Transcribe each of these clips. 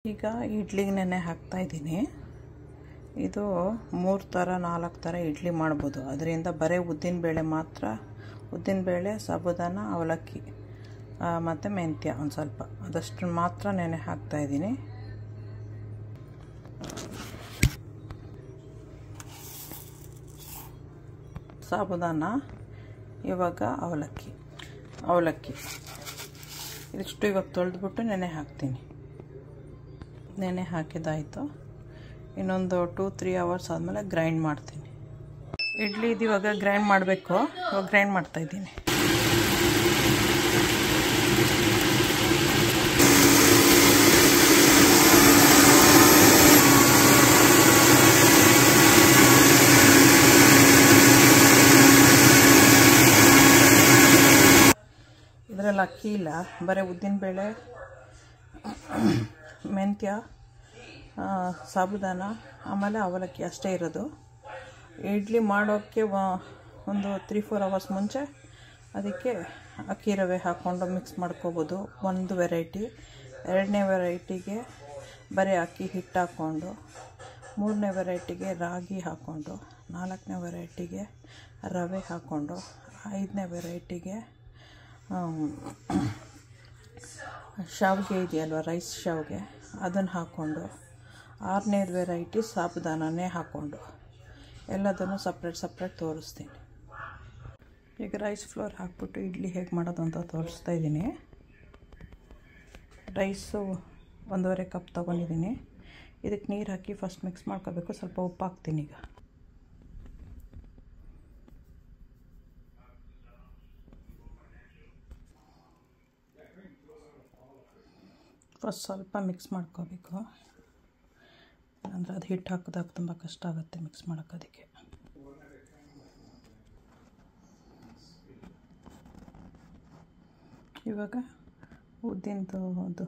ಈಗ ಇಡ್ಲಿಗೆ ನೆನೆ ಹಾಕ್ತಾಯಿದ್ದೀನಿ. ಇದು 3 ಥರ 4 ಥರ ಇಡ್ಲಿ ಮಾಡ್ಬೋದು. ಅದರಿಂದ ಬರೀ ಉದ್ದಿನಬೇಳೆ ಮಾತ್ರ, ಉದ್ದಿನಬೇಳೆ, ಸಾಬುದಾನ, ಅವಲಕ್ಕಿ ಮತ್ತು ಮೆಂತ್ಯ ಒಂದು ಸ್ವಲ್ಪ ಅದಷ್ಟು ಮಾತ್ರ ನೆನೆ ಹಾಕ್ತಾಯಿದ್ದೀನಿ. ಸಾಬುದಾನ, ಇವಾಗ ಅವಲಕ್ಕಿ ಇದಿಷ್ಟು ಇವಾಗ ತೊಳೆದ್ಬಿಟ್ಟು ನೆನೆ ಹಾಕ್ತೀನಿ. ನೆನೆ ಹಾಕಿದಾಯಿತು. ಇನ್ನೊಂದು 2-3 ಅವರ್ಸ್ ಆದಮೇಲೆ ಗ್ರೈಂಡ್ ಮಾಡ್ತೀನಿ. ಇಡ್ಲಿ ಇದು ಇವಾಗ ಗ್ರೈಂಡ್ ಮಾಡಬೇಕು. ಇವಾಗ ಗ್ರೈಂಡ್ ಮಾಡ್ತಾಯಿದ್ದೀನಿ. ಇದರಲ್ಲಿ ಅಕ್ಕಿ ಇಲ್ಲ, ಬರೀ ಉದ್ದಿನಬೇಳೆ, ಮೆಂತ್ಯ, ಸಾಬುದಾನ ಆಮೇಲೆ ಅವಲಕ್ಕಿ ಅಷ್ಟೇ ಇರೋದು. ಇಡ್ಲಿ ಮಾಡೋಕ್ಕೆ ಒಂದು 3-4 ಅವರ್ಸ್ ಮುಂಚೆ ಅದಕ್ಕೆ ಅಕ್ಕಿ ರವೆ ಹಾಕ್ಕೊಂಡು ಮಿಕ್ಸ್ ಮಾಡ್ಕೋಬೋದು. ಒಂದು ವೆರೈಟಿ. 2ನೇ ವೆರೈಟಿಗೆ ಬರೀ ಅಕ್ಕಿ ಹಿಟ್ಟು ಹಾಕ್ಕೊಂಡು, 3ನೇ ವೆರೈಟಿಗೆ ರಾಗಿ ಹಾಕ್ಕೊಂಡು, 4ನೇ ವೆರೈಟಿಗೆ ರವೆ ಹಾಕ್ಕೊಂಡು, 5ನೇ ವೆರೈಟಿಗೆ ಶಾವಿಗೆ ಇದೆಯಲ್ವ, ರೈಸ್ ಶಾವಿಗೆ, ಅದನ್ನು ಹಾಕ್ಕೊಂಡು, 6ನೇ ವೆರೈಟಿ ಸಾಬುದಾನನೇ ಹಾಕ್ಕೊಂಡು ಎಲ್ಲದನ್ನು ಸಪ್ರೇಟ್ ತೋರಿಸ್ತೀನಿ. ಈಗ ರೈಸ್ ಫ್ಲೋರ್ ಹಾಕ್ಬಿಟ್ಟು ಇಡ್ಲಿ ಹೇಗೆ ಮಾಡೋದು ಅಂತ ತೋರಿಸ್ತಾ ಇದ್ದೀನಿ. ರೈಸು 1.5 ಕಪ್ ತೊಗೊಂಡಿದ್ದೀನಿ. ಇದಕ್ಕೆ ನೀರು ಹಾಕಿ ಫಸ್ಟ್ ಮಿಕ್ಸ್ ಮಾಡ್ಕೋಬೇಕು. ಸ್ವಲ್ಪ ಉಪ್ಪು ಹಾಕ್ತೀನಿ. ಈಗ ಫಸ್ಟ್ ಸ್ವಲ್ಪ ಮಿಕ್ಸ್ ಮಾಡ್ಕೋಬೇಕು, ಅಂದರೆ ಅದು ಹಿಟ್ಟು ಹಾಕಿದಾಗ ತುಂಬ ಕಷ್ಟ ಆಗುತ್ತೆ ಮಿಕ್ಸ್ ಮಾಡೋಕ್ಕೆ. ಇವಾಗ ಉದ್ದಿನದು ಅದು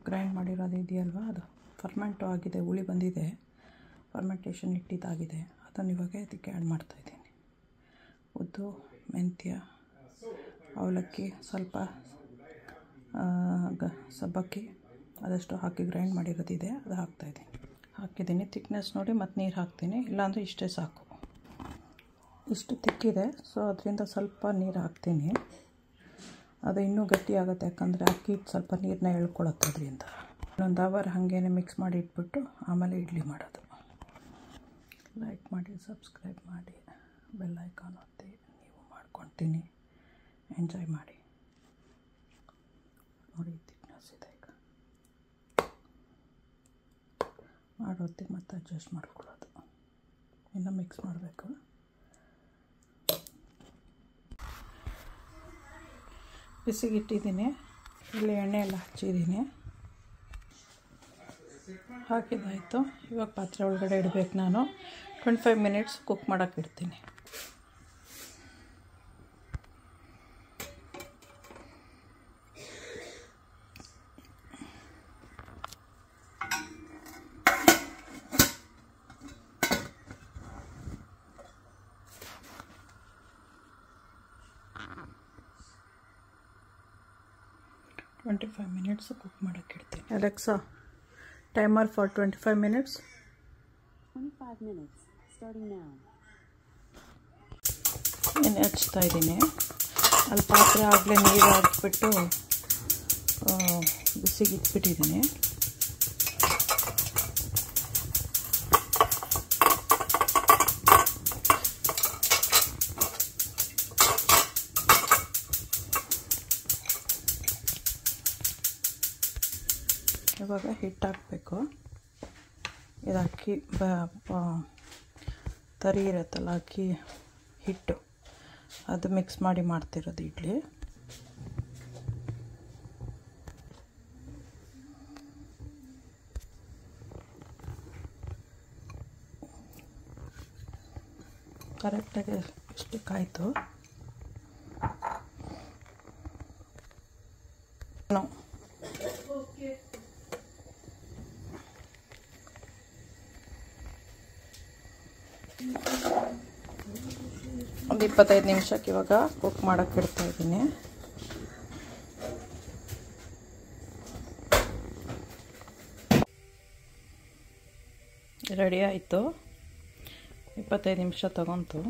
ಗ್ರೈಂಡ್ ಮಾಡಿರೋದು ಇದೆಯಲ್ವ, ಅದು ಫರ್ಮೆಂಟು ಆಗಿದೆ, ಹುಳಿ ಬಂದಿದೆ, ಫರ್ಮೆಂಟೇಷನ್ ಇಟ್ಟಿದ್ದಾಗಿದೆ. ಅದನ್ನು ಇವಾಗ ಇದಕ್ಕೆ ಆ್ಯಡ್ ಮಾಡ್ತಾಯಿದ್ದೀನಿ. ಉದ್ದು, ಮೆಂತ್ಯ, ಅವಲಕ್ಕಿ, ಸ್ವಲ್ಪ ಸಬ್ಬಕ್ಕಿ ಅದಷ್ಟು ಹಾಕಿ ಗ್ರೈಂಡ್ ಮಾಡಿರೋದಿದೆ, ಅದು ಹಾಕಿದ್ದೀನಿ. ಥಿಕ್ನೆಸ್ ನೋಡಿ ಮತ್ತು ನೀರು ಹಾಕ್ತೀನಿ, ಇಲ್ಲಾಂದರೆ ಇಷ್ಟೇ ಸಾಕು. ಇಷ್ಟು ತಿಕ್ಕಿದೆ, ಸೊ ಅದರಿಂದ ಸ್ವಲ್ಪ ನೀರು ಹಾಕ್ತೀನಿ. ಅದು ಇನ್ನೂ ಗಟ್ಟಿ ಆಗುತ್ತೆ, ಯಾಕಂದರೆ ಅಕ್ಕಿ ಸ್ವಲ್ಪ ನೀರನ್ನ ಎಳ್ಕೊಳತ್ತೆ. ಅದರಿಂದ ಇನ್ನೊಂದು ಅವರ್ ಹಾಗೇ ಮಿಕ್ಸ್ ಮಾಡಿ ಇಟ್ಬಿಟ್ಟು ಆಮೇಲೆ ಇಡ್ಲಿ ಮಾಡೋದು. ಲೈಕ್ ಮಾಡಿ, ಸಬ್ಸ್ಕ್ರೈಬ್ ಮಾಡಿ, ಬೆಲ್ ಐಕಾನ್ ಒತ್ತಿ. ನೀವು ಮಾಡ್ಕೊಳ್ತೀನಿ, ಎಂಜಾಯ್ ಮಾಡಿ. ನೋಡಿ ಥಿಕ್ನೆಸ್ ಇದೆ. ಈಗ ಮಾಡೋತ್ತಿಗೆ ಮತ್ತೆ ಅಡ್ಜಸ್ಟ್ ಮಾಡ್ಕೊಳ್ಳೋದು. ಇನ್ನು ಮಿಕ್ಸ್ ಮಾಡಬೇಕು. ಬಿಸಿಗೆ ಇಟ್ಟಿದ್ದೀನಿ. ಇಲ್ಲಿ ಎಣ್ಣೆ ಎಲ್ಲ ಹಚ್ಚಿದ್ದೀನಿ. ಹಾಕಿದ್ದಾಯಿತು. ಇವಾಗ ಪಾತ್ರೆ ಒಳಗಡೆ ಇಡಬೇಕು. ನಾನು 25 ಮಿನಿಟ್ಸ್ ಕುಕ್ ಮಾಡೋಕ್ಕೆ ಇಡ್ತೀನಿ. ಮಿನಿಟ್ಸ್ ಕುಕ್ ಮಾಡೋಕ್ಕೆ ಇಡ್ತೀನಿ. Alexa, timer for 25 minutes. 25 minutes starting now. ಎಣ್ಣೆ ಹಚ್ತಾ ಇದ್ದೀನಿ. ಅಲ್ಲಿ ಪಾತ್ರೆ ಆಗಲೇ ನೀರು ಹಾಕ್ಬಿಟ್ಟು ಬಿಸಿಗೆ ಇಟ್ಬಿಟ್ಟಿದ್ದೀನಿ. ಇವಾಗ ಹಿಟ್ಟು ಹಾಕಬೇಕು. ಇದು ಅಕ್ಕಿ ತರಿ ಇರುತ್ತಲ್ಲ, ಅಕ್ಕಿ ಹಿಟ್ಟು, ಅದು ಮಿಕ್ಸ್ ಮಾಡಿ ಮಾಡ್ತಿರೋದು ಇಡ್ಲಿ. ಕರೆಕ್ಟಾಗಿ ಇಷ್ಟಕ್ಕಾಯಿತು. ಒಂದು 25 ನಿಮಿಷಕ್ಕೆ ಇವಾಗ ಕುಕ್ ಮಾಡೋಕ್ಕೆ ಇಡ್ತಾ ಇದ್ದೀನಿ. ರೆಡಿ ಆಯಿತು. 25 ನಿಮಿಷ ತಗೊಂತು.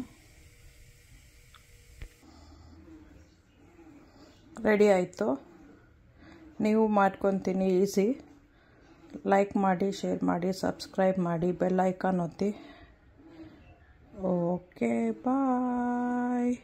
ರೆಡಿ ಆಯಿತು. ನೀವು ಮಾಡ್ಕೊತೀನಿ ಈಸಿ. ಲೈಕ್ ಮಾಡಿ, ಶೇರ್ ಮಾಡಿ, ಸಬ್ಸ್ಕ್ರೈಬ್ ಮಾಡಿ, ಬೆಲ್ ಐಕಾನ್ ಒತ್ತಿ. ಓಕೆ ಬಾಯ್.